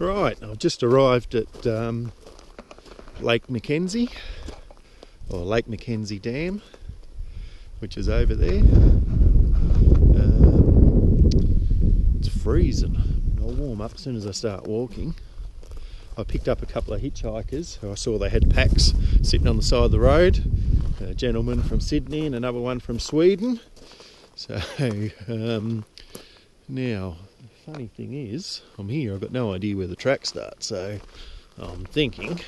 Right, I've just arrived at Lake Mackenzie, or Lake Mackenzie Dam, which is over there. It's freezing. I'll warm up as soon as I start walking. I picked up a couple of hitchhikers who I saw they had packs sitting on the side of the road. A gentleman from Sydney and another one from Sweden. So now, the funny thing is, I'm here, I've got no idea where the track starts, so I'm thinking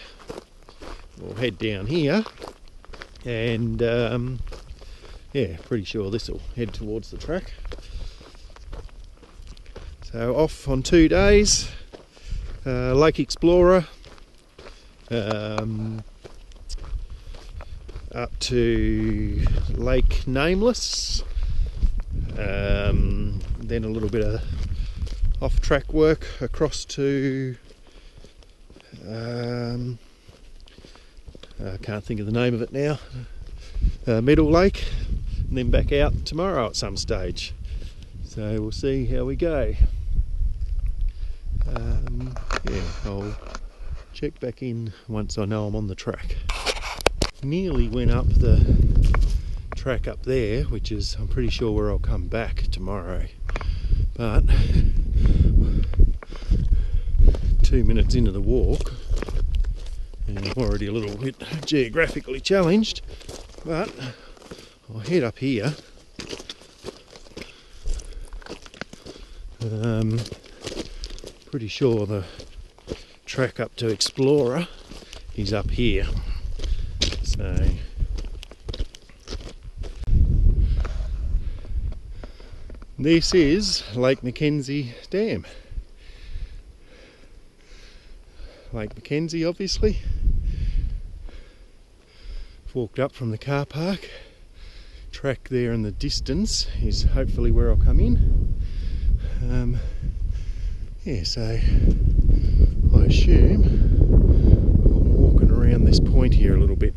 we'll head down here and yeah, pretty sure this will head towards the track. So off on 2 days, Lake Explorer, up to Lake Nameless, then a little bit of off-track work across to I can't think of the name of it now, Meadow Lake, and then back out tomorrow at some stage. So we'll see how we go. Yeah, I'll check back in once I know I'm on the track. Nearly went up the track up there, which is, I'm pretty sure, where I'll come back tomorrow. But 2 minutes into the walk, and I'm already a little bit geographically challenged, but I'll head up here. Pretty sure the track up to Explorer is up here. So this is Lake Mackenzie Dam. Lake Mackenzie, obviously. Walked up from the car park. Track there in the distance is hopefully where I'll come in. Yeah, so I assume I'm walking around this point here a little bit.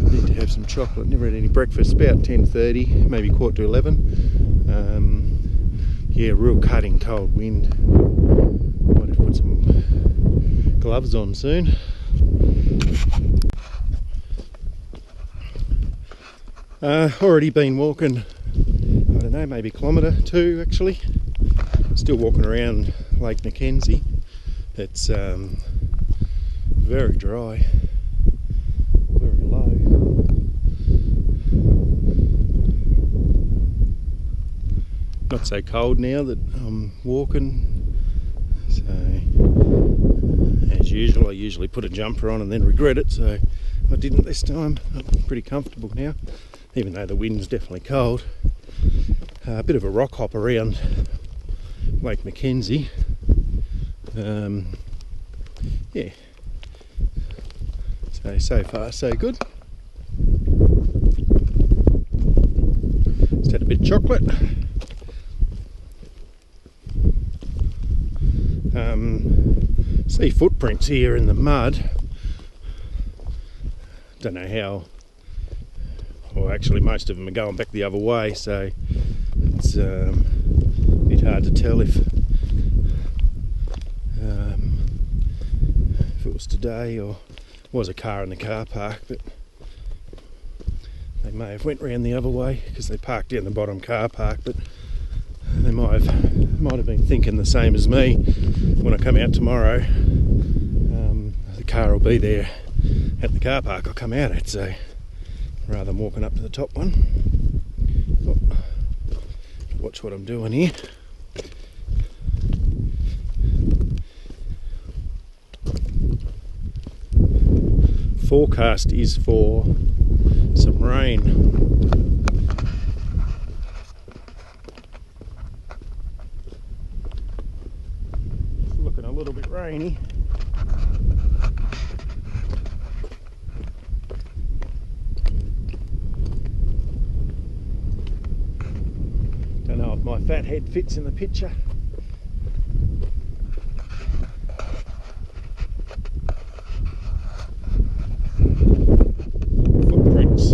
Need to have some chocolate. Never had any breakfast. About 10:30, maybe 10:45. Yeah, real cutting cold wind. Might have to put some gloves on soon. Already been walking, I don't know, maybe 1.2 kilometres actually. Still walking around Lake Mackenzie. It's very dry, very low. Not so cold now that I'm walking. So, as usual, I usually put a jumper on and then regret it, so I didn't this time. I'm pretty comfortable now, even though the wind's definitely cold. A bit of a rock hop around Lake Mackenzie. Yeah. So far so good. Just had a bit of chocolate. See footprints here in the mud. Don't know how. Well, actually, most of them are going back the other way, so it's a bit hard to tell if it was today or was a car in the car park, but they may have went round the other way because they parked down the bottom car park, but they might have been thinking the same as me. When I come out tomorrow, the car will be there at the car park I'll come out at, so rather than walking up to the top one. Oh, watch what I'm doing here. Forecast is for some rain. It's looking a little bit rainy. Don't know if my fat head fits in the picture. Footprints.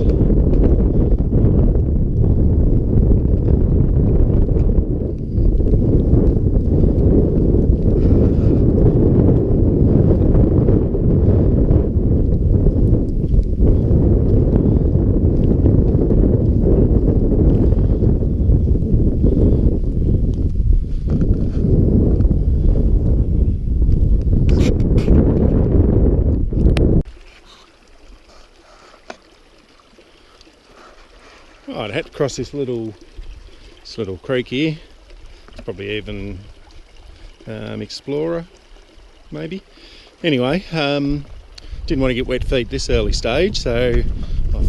Right, I had to cross this little creek here. It's probably even Explorer, maybe. Anyway, didn't want to get wet feet this early stage, so I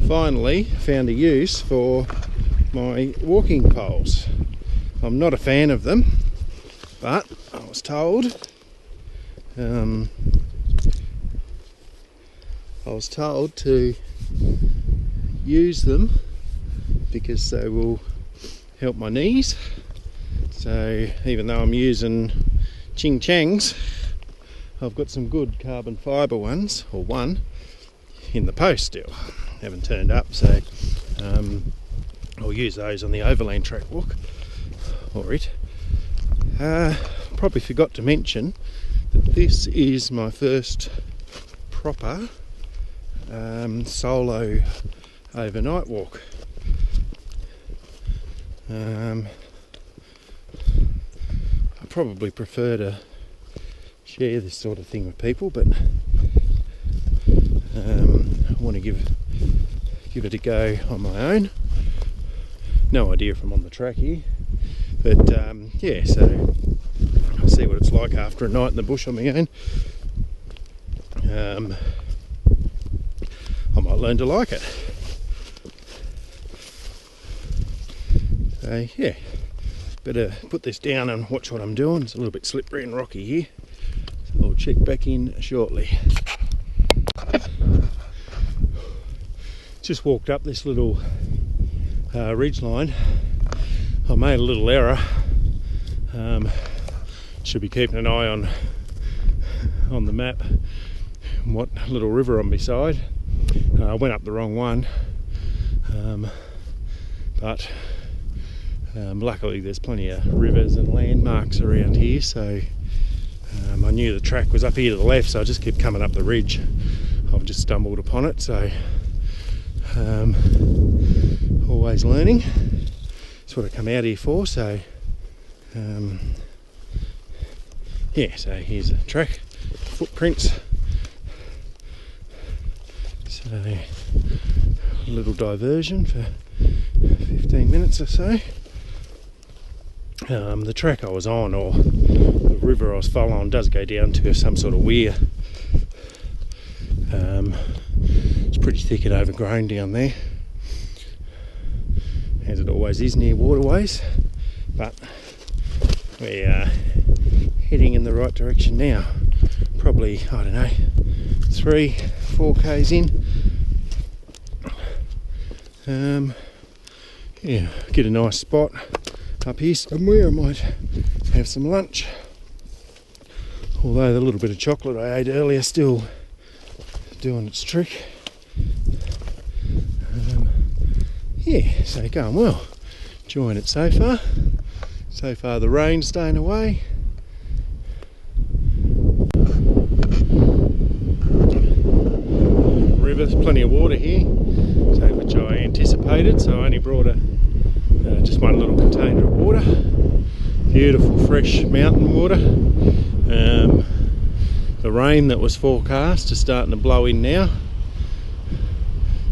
finally found a use for my walking poles. I'm not a fan of them, but I was told to use them because they will help my knees. So even though I'm using Ching Changs, I've got some good carbon fibre ones, or one, in the post still. Haven't turned up, so I'll use those on the overland track walk. Probably forgot to mention that this is my first proper solo overnight walk. I probably prefer to share this sort of thing with people, but I want to give it a go on my own. No idea if I'm on the track here, but yeah, so I'll see what it's like after a night in the bush on my own. I might learn to like it. So yeah, better put this down and watch what I'm doing. It's a little bit slippery and rocky here, so I'll check back in shortly. Just walked up this little ridge line. I made a little error. Should be keeping an eye on the map and what little river I'm beside. I went up the wrong one, but luckily there's plenty of rivers and landmarks around here, so I knew the track was up here to the left, so I just kept coming up the ridge. I've just stumbled upon it, so always learning. That's what I come out here for. So yeah, so here's the track footprints. So a little diversion for 15 minutes or so. The track I was on, or the river I was following, does go down to some sort of weir. It's pretty thick and overgrown down there, as it always is near waterways, but we are heading in the right direction now. Probably, I don't know, 3-4 k's in. Yeah, get a nice spot up here somewhere. I might have some lunch, although the little bit of chocolate I ate earlier still doing its trick. Yeah, so going well. Enjoying it so far. So far the rain's staying away. Rivers, plenty of water here, so which I anticipated. So I only brought just one little container of water. Beautiful fresh mountain water. The rain that was forecast is starting to blow in now.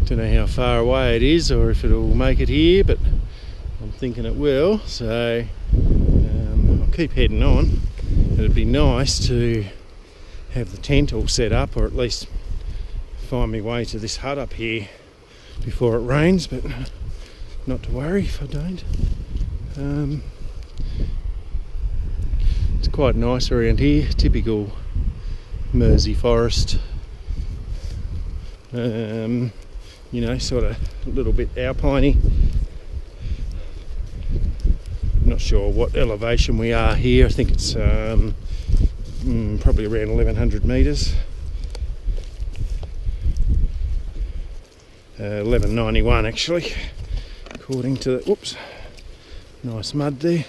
Don't know how far away it is or if it'll make it here, but I'm thinking it will, so I'll keep heading on. It'd be nice to have the tent all set up, or at least find my way to this hut up here before it rains, but not to worry if I don't. It's quite nice around here, typical Mersey forest, you know, sort of a little bit alpiney. Not sure what elevation we are here. I think it's probably around 1100 metres. 1191 actually, according to the, whoops, nice mud there.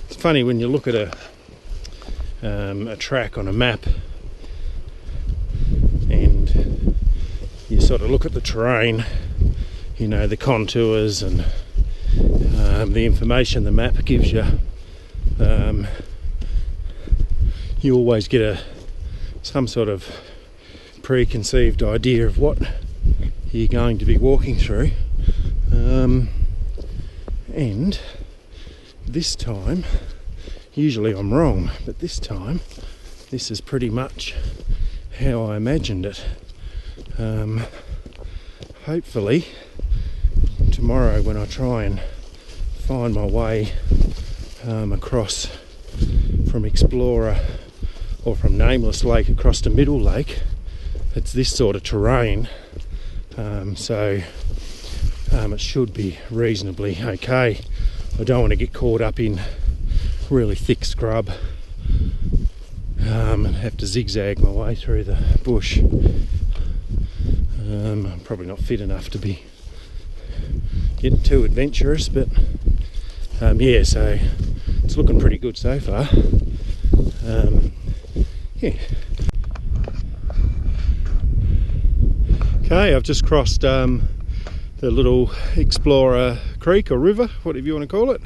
It's funny when you look at a track on a map and you sort of look at the terrain, you know, the contours and the information the map gives you. You always get some sort of preconceived idea of what you're going to be walking through. And this time, usually I'm wrong, but this time this is pretty much how I imagined it. Hopefully tomorrow, when I try and find my way across from Explorer or from Nameless Lake across to Middle Lake, it's this sort of terrain, so it should be reasonably okay. I don't want to get caught up in really thick scrub and have to zigzag my way through the bush. I'm probably not fit enough to be getting too adventurous, but yeah, so it's looking pretty good so far. Yeah. Okay, I've just crossed the little Explorer Creek or river, whatever you want to call it.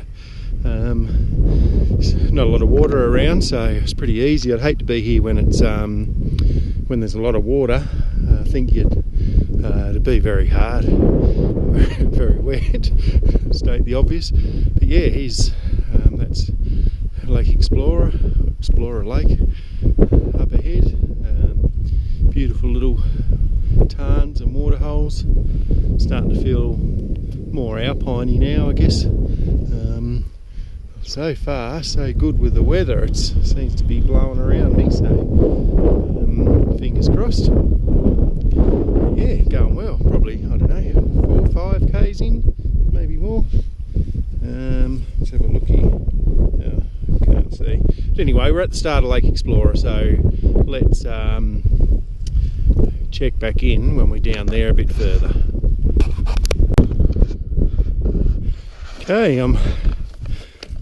Not a lot of water around, so it's pretty easy. I'd hate to be here when it's when there's a lot of water. I think it'd be very hard, very wet, state the obvious. But yeah, that's Lake Explorer Lake up ahead. Beautiful little tarns and waterholes. Starting to feel more alpiney now, I guess. So far, so good with the weather. It seems to be blowing around me, so fingers crossed. Yeah, going well. Probably, I don't know, 4 or 5 k's in, maybe more. Let's have a look here. Oh, can't see. But anyway, we're at the start of Lake Explorer, so let's check back in when we're down there a bit further. Okay, I'm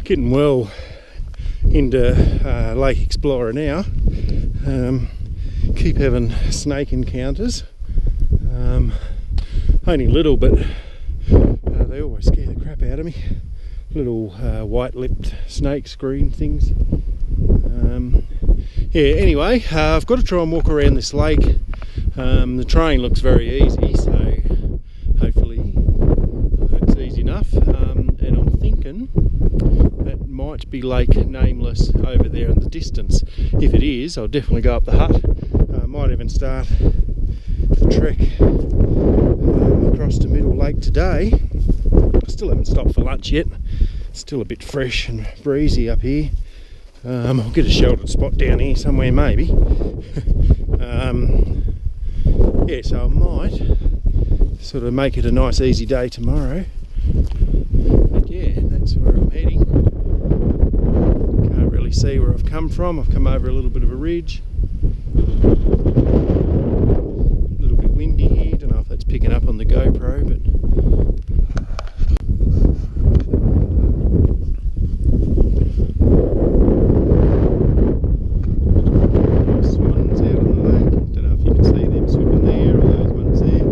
getting well into Lake Explorer now. Keep having snake encounters. Only little, but they always scare the crap out of me. Little white-lipped snakes, green things. Yeah, anyway, I've got to try and walk around this lake. The terrain looks very easy, so hopefully it's easy enough. And I'm thinking that might be Lake Nameless over there in the distance. If it is, I'll definitely go up the hut. I might even start the trek across to Middle Lake today. I still haven't stopped for lunch yet. It's still a bit fresh and breezy up here. I'll get a sheltered spot down here somewhere maybe. Yeah, so I might sort of make it a nice easy day tomorrow. But yeah, that's where I'm heading. Can't really see where I've come from. I've come over a little bit of a ridge. A little bit windy here. Don't know if that's picking up on the GoPro, but swans out on the lake. Don't know if you can see them swimming there, or those ones there.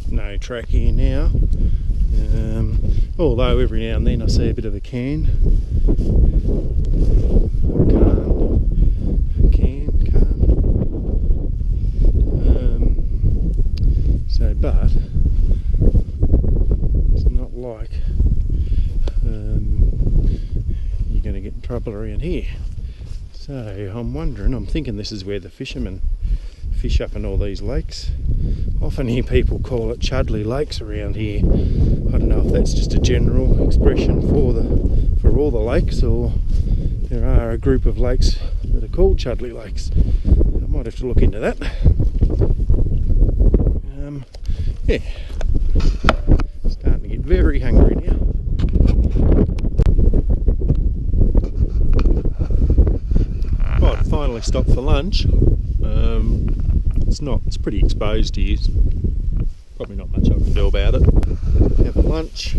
No track here now, although every now and then I see a bit of a can. So, but it's not like you're going to get in trouble around here. So I'm wondering, I'm thinking this is where the fishermen fish up in all these lakes. Often hear people call it Chudley Lakes around here. I don't know if that's just a general expression for all the lakes, or there are a group of lakes that are called Chudley Lakes. I might have to look into that. Yeah, starting to get very hungry now. Right, finally stopped for lunch. It's pretty exposed here. Probably not much I can do about it. Have lunch.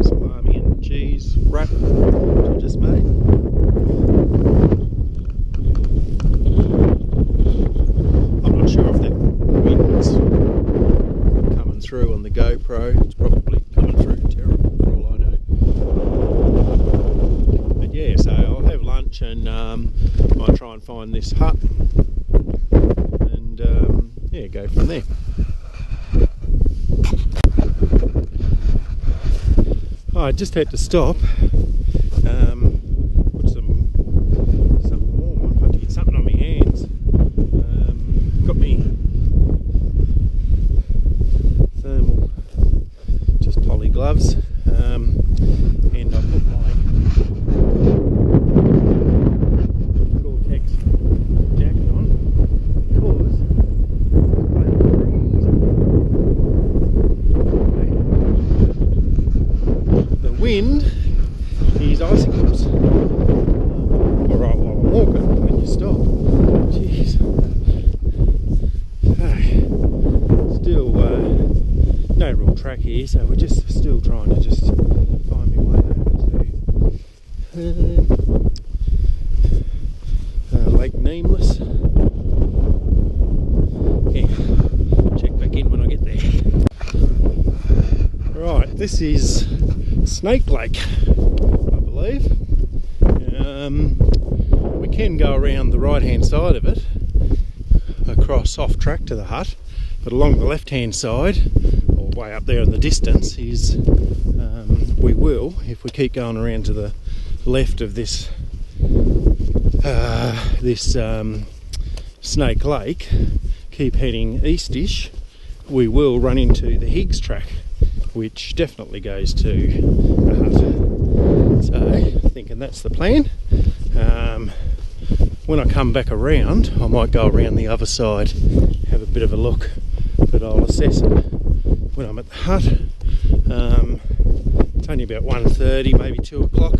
Salami and cheese wrap, which I just made. A and find this hut and yeah, go from there. I just had to stop, put something warm on. I had to get something on my hands. Got me thermal, just poly gloves, and I put my Gore-Tex jacket on because the wind is icicles. Alright, while I'm walking, when you stop, jeez. Still no real track here, so we're just still trying to just find my way over to Lake Nameless. Yeah, check back in when I get there. Right, this is Snake Lake, I believe. We can go around the right hand side of it, across off track to the hut, but along the left hand side, or way up there in the distance, is we will, if we keep going around to the left of this Snake Lake, keep heading eastish, we will run into the Higgs track, which definitely goes to the hut. So, thinking that's the plan. When I come back around, I might go around the other side, have a bit of a look, but I'll assess it when I'm at the hut. It's only about 1:30, maybe 2 o'clock.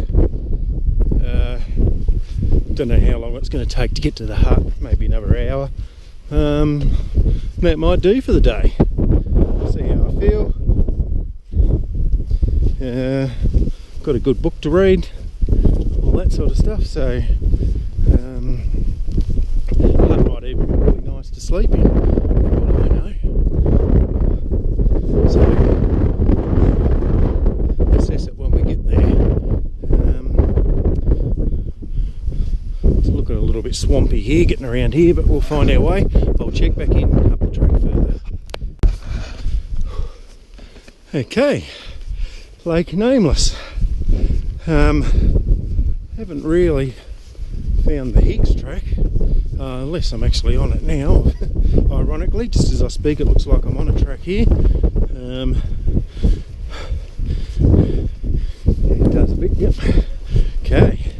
Don't know how long it's going to take to get to the hut, maybe another hour. That might do for the day. See how I feel. Got a good book to read, all that sort of stuff, so hut might even be really nice to sleep in, for all I know. So assess it when we get there. It's looking a little bit swampy here, getting around here, but we'll find our way. I'll check back in up the track further. Okay, Lake Nameless. Haven't really found the Higgs track, unless I'm actually on it now. Ironically, just as I speak, it looks like I'm on a track here. It does a bit, yep. Okay.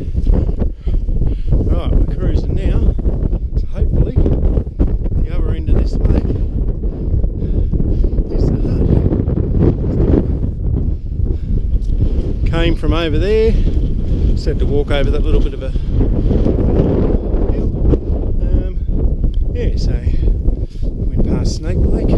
Right, we're cruising now. So hopefully, the other end of this lake is the hut. Came from over there. Just had to walk over that little bit of a hill. Yeah, so went past Snake Lake.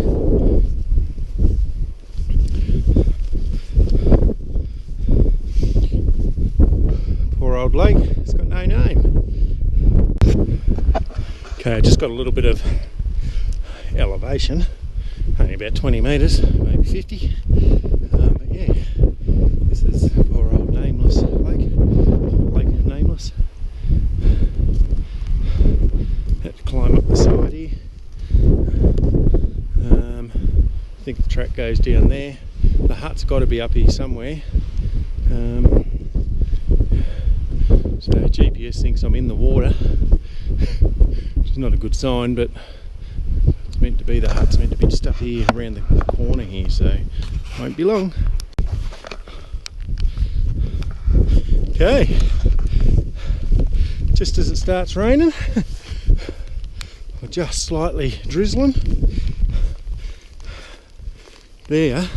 Poor old lake, it's got no name. Okay, I just got a little bit of elevation, only about 20 metres, maybe 50. But yeah, this is poor old Nameless Lake. Lake Nameless. Had to climb up the side here. I think the track goes down there. The hut's got to be up here somewhere. So GPS thinks I'm in the water, which is not a good sign, but it's meant to be, the hut's meant to be just up here around the corner here, so won't be long. Okay, just as it starts raining, or just slightly drizzling, there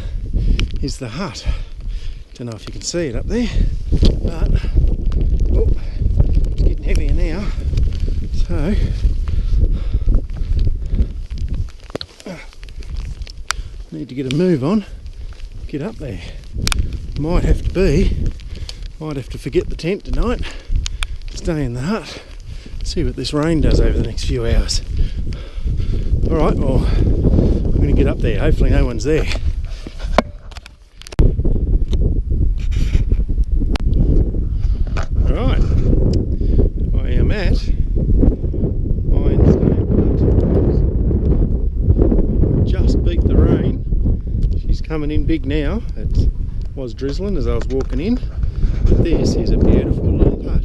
is the hut. Don't know if you can see it up there, but oh, it's getting heavier now, so need to get a move on, get up there. Might have to forget the tent tonight, stay in the hut, see what this rain does over the next few hours. Alright, well, I'm going to get up there, hopefully no one's there. Alright, I am at coming in big now. It was drizzling as I was walking in. But this is a beautiful little hut.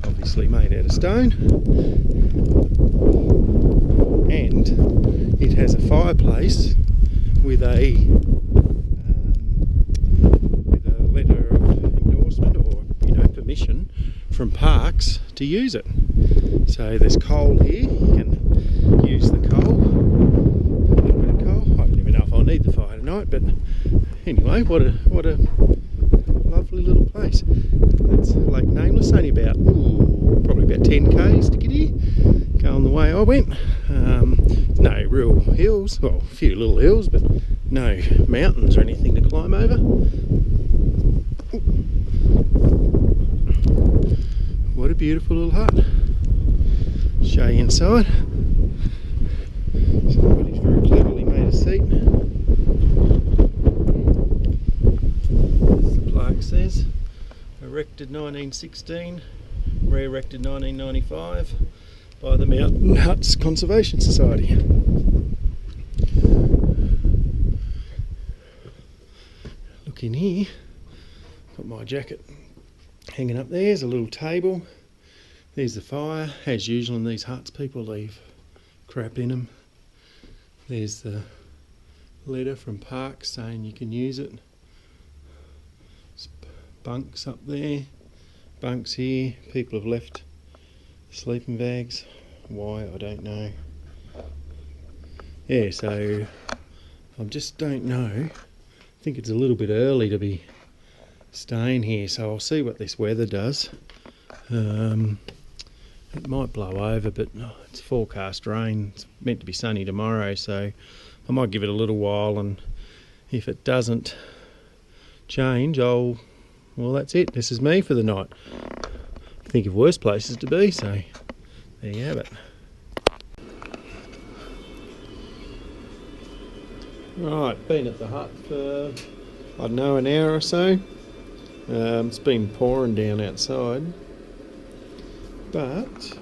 Obviously made out of stone. And it has a fireplace with a letter of endorsement or permission from Parks to use it. So there's coal here, you can use the coal, a little bit of coal. I don't even know if I'll need the fire tonight, but anyway, what a lovely little place. That's Lake Nameless, only about probably about 10 k's to get here, going the way I went. No real hills, well, a few little hills, but no mountains or anything to climb over. What a beautiful little hut. Show you inside. Somebody's very cleverly made a seat. As the plaque says, erected 1916, re-erected 1995 by the Mountain Huts Conservation Society. Look in here, got my jacket hanging up there. There's a little table. There's the fire. As usual in these huts, people leave crap in them. There's the letter from Parks saying you can use it. There's bunks up there, bunks here. People have left sleeping bags. Why, I don't know. Yeah, so I just don't know. I think it's a little bit early to be staying here, so I'll see what this weather does. It might blow over, but it's forecast rain. It's meant to be sunny tomorrow, so I might give it a little while, and if it doesn't change, well, that's it. This is me for the night. Think of worse places to be, so there you have it. Right, been at the hut for, I don't know, an hour or so. It's been pouring down outside, but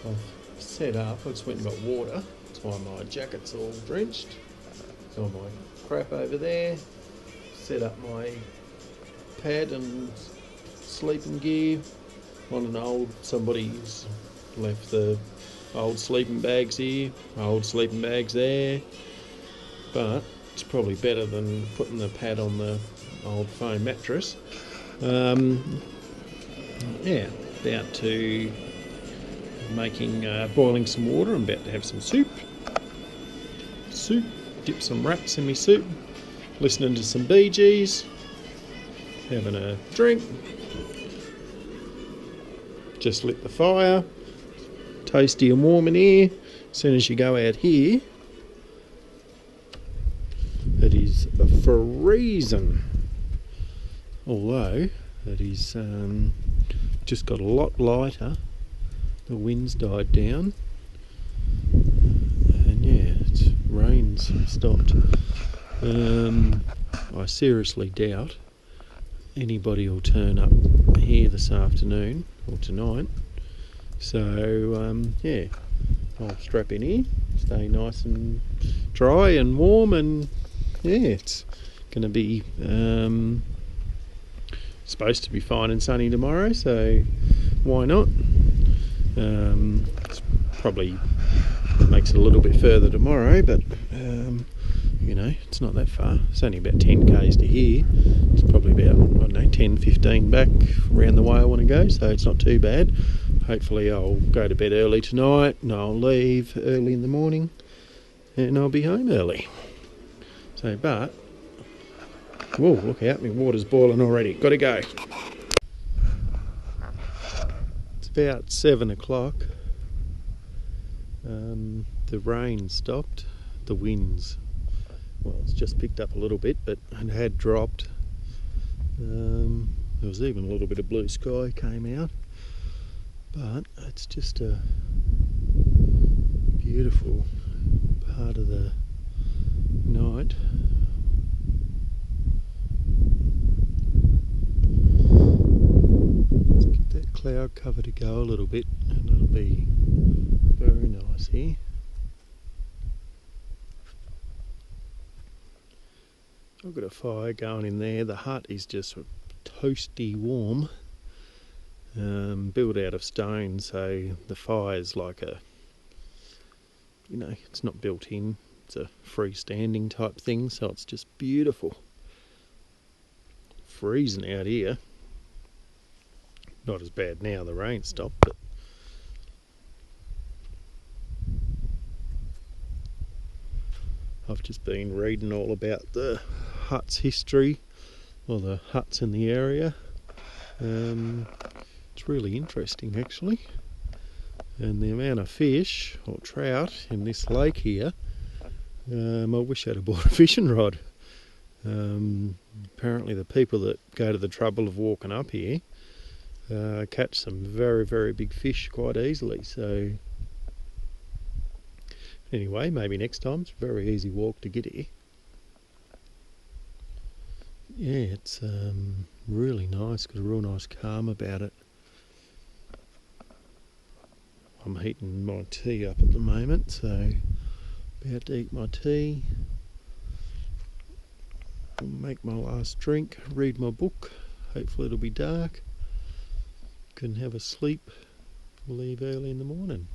I've set up. I just went and got water. That's why my jacket's all drenched. Got my crap over there. Set up my pad and sleeping gear on an old, somebody's left the old sleeping bags here, old sleeping bags there, but it's probably better than putting the pad on the old foam mattress. Yeah, about to boiling some water. I'm about to have some soup, dip some wraps in my soup, listening to some Bee Gees, having a drink, just lit the fire, toasty and warm in here. As soon as you go out here, it is freezing, although it is just got a lot lighter. The wind's died down, and yeah, rain's stopped. I seriously doubt anybody will turn up here this afternoon or tonight, so yeah, I'll strap in here, stay nice and dry and warm, and yeah, it's going to be supposed to be fine and sunny tomorrow, so why not? It's probably makes it a little bit further tomorrow, but you know, it's not that far. It's only about 10 k's to here. It's probably about, I don't know, 10-15 back around the way I want to go, so it's not too bad. Hopefully I'll go to bed early tonight and I'll leave early in the morning and I'll be home early. So, but whoa, look out, my water's boiling already. Gotta go. It's about 7 o'clock. The rain stopped. The winds, well, it's just picked up a little bit, but it had dropped. There was even a little bit of blue sky came out, but it's just a beautiful part of the night. Let's get that cloud cover to go a little bit, and it'll be very nice here. I've got a fire going in there. The hut is just toasty warm, built out of stone, so the fire's like a, it's not built in, it's a freestanding type thing, so it's just beautiful. Freezing out here. Not as bad now, the rain stopped, but I've just been reading all about the hut's history, or the huts in the area. It's really interesting actually, and the amount of fish or trout in this lake here, I wish I'd have bought a fishing rod. Apparently the people that go to the trouble of walking up here catch some very, very big fish quite easily, so anyway, maybe next time. It's a very easy walk to get here. Yeah, it's really nice, got a real nice calm about it. I'm heating my tea up at the moment, so about to eat my tea, make my last drink, read my book. Hopefully it'll be dark, can have a sleep, leave early in the morning.